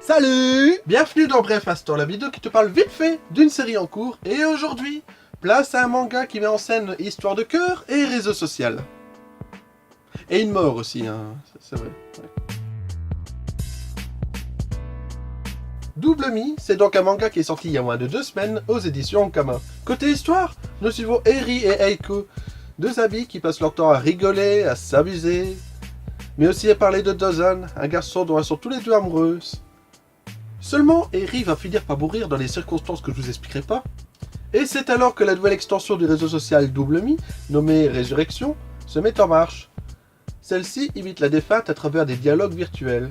Salut! Bienvenue dans Bref Instant, la vidéo qui te parle vite fait d'une série en cours. Et aujourd'hui, place à un manga qui met en scène histoire de cœur et réseau social. Et une mort aussi, hein, c'est vrai. Ouais. Double Mi, c'est donc un manga qui est sorti il y a moins de 2 semaines aux éditions Ankama. Côté histoire, nous suivons Eri et Eiko, deux amis qui passent leur temps à rigoler, à s'amuser, mais aussi à parler de Dozan, un garçon dont elles sont tous les deux amoureuses. Seulement, Eri va finir par mourir dans les circonstances que je vous expliquerai pas. Et c'est alors que la nouvelle extension du réseau social Double Mi, nommée Résurrection, se met en marche. Celle-ci imite la défunte à travers des dialogues virtuels.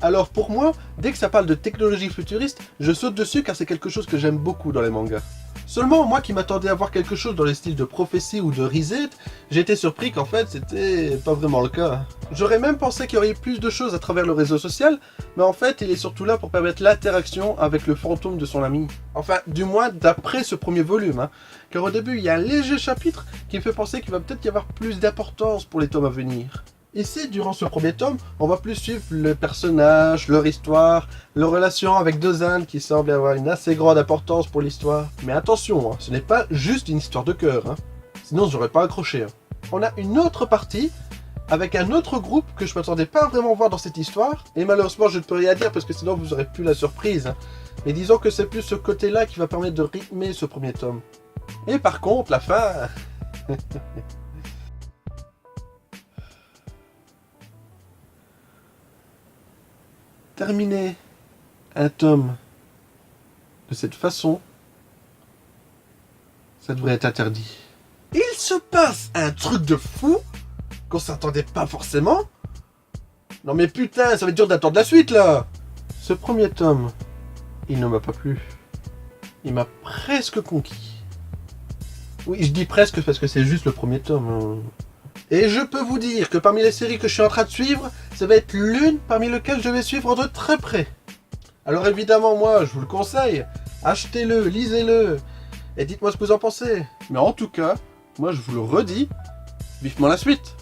Alors pour moi, dès que ça parle de technologie futuriste, je saute dessus car c'est quelque chose que j'aime beaucoup dans les mangas. Seulement, moi qui m'attendais à voir quelque chose dans les styles de Prophétie ou de Reset, j'ai été surpris qu'en fait c'était pas vraiment le cas. J'aurais même pensé qu'il y aurait plus de choses à travers le réseau social, mais en fait il est surtout là pour permettre l'interaction avec le fantôme de son ami. Enfin, du moins d'après ce premier volume, hein. Car au début il y a un léger chapitre qui me fait penser qu'il va peut-être y avoir plus d'importance pour les tomes à venir. Ici, durant ce premier tome, on va plus suivre le personnage, leur histoire, leur relation avec Dozan qui semble avoir une assez grande importance pour l'histoire. Mais attention, hein, ce n'est pas juste une histoire de cœur, hein. Sinon j'aurais pas accroché. Hein. On a une autre partie avec un autre groupe que je m'attendais pas vraiment voir dans cette histoire, et malheureusement je ne peux rien dire parce que sinon vous aurez plus la surprise. Hein. Mais disons que c'est plus ce côté-là qui va permettre de rythmer ce premier tome. Et par contre, la fin... Terminer un tome de cette façon, ça devrait être interdit. Il se passe un truc de fou qu'on s'attendait pas forcément. Non mais putain, ça va être dur d'attendre la suite là. Ce premier tome, il ne m'a pas plu. Il m'a presque conquis. Oui, je dis presque parce que c'est juste le premier tome. Hein. Et je peux vous dire que parmi les séries que je suis en train de suivre, ça va être l'une parmi lesquelles je vais suivre de très près. Alors évidemment, moi, je vous le conseille, achetez-le, lisez-le, et dites-moi ce que vous en pensez. Mais en tout cas, moi je vous le redis, vivement la suite.